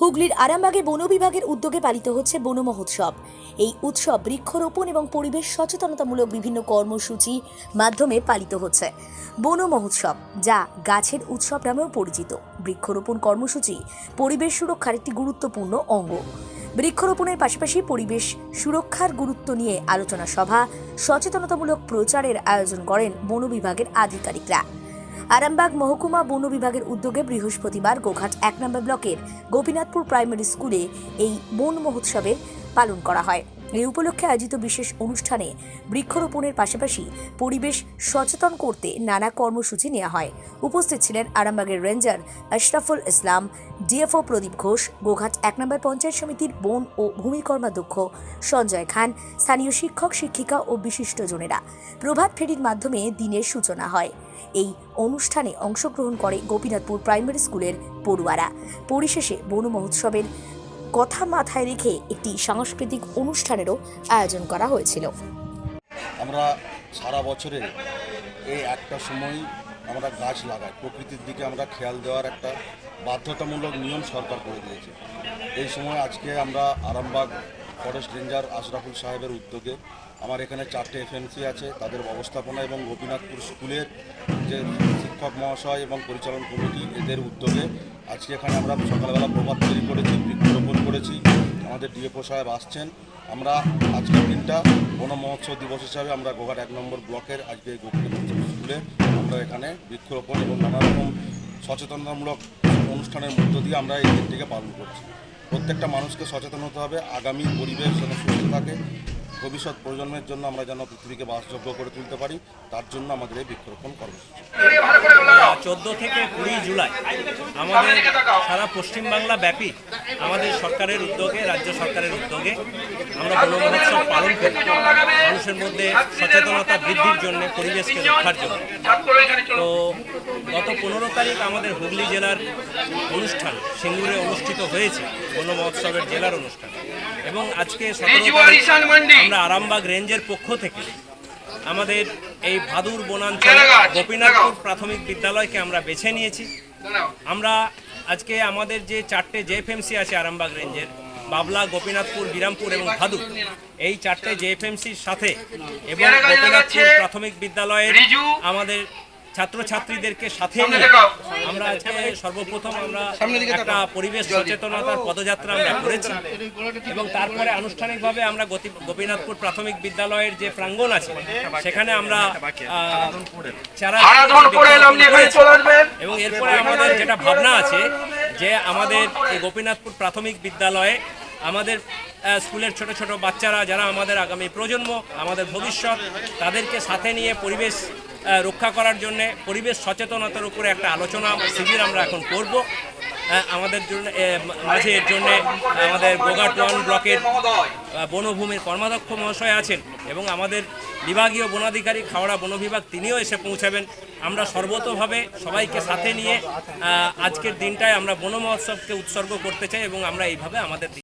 হুগলির আরামবাগে বন বিভাগের উদ্যোগে পালিত হচ্ছে বন মহোৎসব। এই উৎসব বৃক্ষরোপণ এবং পরিবেশ সচেতনতামূলক বিভিন্ন কর্মসূচি মাধ্যমে পালিত হচ্ছে। বন মহোৎসব, যা গাছের উৎসব নামেও পরিচিত, বৃক্ষরোপণ কর্মসূচি পরিবেশ সুরক্ষার একটি গুরুত্বপূর্ণ অঙ্গ। বৃক্ষরোপণের পাশাপাশি পরিবেশ সুরক্ষার গুরুত্ব নিয়ে আলোচনা সভা, সচেতনতামূলক প্রচারের আয়োজন করেন বন বিভাগের আধিকারিকরা। আরামবাগ মহকুমা বন বিভাগের উদ্যোগে বৃহস্পতিবার গোঘাট ১ নম্বর ব্লকের গোপীনাথপুর প্রাইমারি স্কুলে এই বন মহোৎসবের পালন করা হয়। এই উপলক্ষে আয়োজিত বিশেষ অনুষ্ঠানে বৃক্ষরোপণের পাশাপাশি পরিবেশ সচেতন করতে নানা কর্মসূচি নেওয়া হয়। উপস্থিত ছিলেন আরামবাগের রেঞ্জার আশরাফুল ইসলাম, ডিএফও প্রদীপ ঘোষ, গোঘাট ১ নম্বর পঞ্চায়েত সমিতির বন ও ভূমি কর্মাধ্যক্ষ সঞ্জয় খান, স্থানীয় শিক্ষক শিক্ষিকা ও বিশিষ্টজনেরা। প্রভাত ফেরির মাধ্যমে দিনের সূচনা হয়। এই অনুষ্ঠানে অংশগ্রহণ করে গোপীনাথপুর প্রাইমারি স্কুলের পড়ুয়ারা। পরিশেষে বন মহোৎসবের কথা মাথায় রেখে একটি সাংস্কৃতিক অনুষ্ঠানেরও আয়োজন করা হয়েছিল। আমরা সারা বছরে এই একটা সময় আমরা গাছ লাগাই, প্রকৃতির দিকে আমরা খেয়াল দেওয়ার একটা বাধ্যতামূলক নিয়ম সরকার করে দিয়েছে। এই সময় আজকে আমরা আরামবাগ ফরেস্ট রেঞ্জার আশরাফুল সাহেবের উদ্যোগে আমার এখানে 4টে এফএমসি আছে, তাদের ব্যবস্থাপনা এবং গোপীনাথপুর স্কুলের যে শিক্ষক মহাশয় এবং পরিচালন কমিটি, এদের উদ্যোগে আজকে এখানে আমরা সকালবেলা প্রভাত তৈরি করেছি, বৃক্ষরোপণ করেছি। আমাদের ডিএফও সাহেব আসছেন। আমরা আজকের দিনটা বন মহোৎসব দিবস হিসাবে আমরা গোঘাট ১ নম্বর ব্লকের আজকে গোপীনাথপুর স্কুলে আমরা এখানে বৃক্ষরোপণ এবং নানা রকম সচেতনতামূলক অনুষ্ঠানের মধ্য দিয়ে আমরা এই দিনটিকে পালন করছি। প্রত্যেকটা মানুষকে সচেতন হতে হবে, আগামী পরিবেশ যেন সুস্থ থাকে, ভবিষ্যৎ প্রজন্মের জন্য আমরা যেন পৃথিবীকে বাসযোগ্য করে তুলতে পারি, তার জন্য আমাদের এই বৃক্ষরোপণ কর্মসূচি। 14 থেকে 20 জুলাই আমাদের সারা পশ্চিমবাংলা ব্যাপী আমাদের সরকারের উদ্যোগে, রাজ্য সরকারের উদ্যোগে আমরা বন মহোৎসব পালন করি, মানুষের মধ্যে সচেতনতা বৃদ্ধির জন্য, পরিবেশকে রক্ষার জন্য। তো গত 15 তারিখ আমাদের হুগলি জেলার অনুষ্ঠান সিঙ্গুরে অনুষ্ঠিত হয়েছে, বন মহোৎসবের জেলার অনুষ্ঠান। এবং আজকে 17 তারিখ আমরা আরামবাগ রেঞ্জের পক্ষ থেকে আমাদের এই ভাদুর বনাঞ্চলে গোপীনাথপুর প্রাথমিক বিদ্যালয়কে আমরা বেছে নিয়েছি। আমরা আজকে আমাদের যে 4টে জেএফএমসি আছে আরামবাগ রেঞ্জের, বাবলা, গোপীনাথপুর, বিরামপুর এবং ভাদুর, এই 4টে জেএফএমসির সাথে এবং গোপীনাথপুর প্রাথমিক বিদ্যালয়ের আমাদের ছাত্রছাত্রীদেরকে সাথে নিয়ে আমরা আজকে সর্বপ্রথম আমরা একটা পরিবেশ সচেতনতার পদযাত্রা আমরা করেছি। এবং তারপরে আনুষ্ঠানিকভাবে আমরা গোপীনাথপুর প্রাথমিক বিদ্যালয়ের যে প্রাঙ্গণ আছে সেখানে আমরা চারা এবং এরপরে আমাদের যেটা ভাবনা আছে যে আমাদের এই গোপীনাথপুর প্রাথমিক বিদ্যালয়ে আমাদের স্কুলের ছোট ছোট বাচ্চারা যারা আমাদের আগামী প্রজন্ম, আমাদের ভবিষ্যৎ, তাদেরকে সাথে নিয়ে পরিবেশ রক্ষা করার জন্য পরিবেশ সচেতনতার উপরে একটা আলোচনা শিবির আমরা এখন করব। আমাদের জন্য মাঝে এর জন্য আমাদের গোঘাট 1 ব্লকের বনভূমির কর্মাধ্যক্ষ মহাশয় আছেন এবং আমাদের বিভাগীয় বনাধিকারী হাওড়া বন বিভাগ, তিনিও এসে পৌঁছাবেন। আমরা সর্বতোভাবে সবাইকে সাথে নিয়ে আজকের দিনটায় আমরা বন মহোৎসবকে উৎসর্গ করতে চাই এবং আমরা এইভাবে আমাদের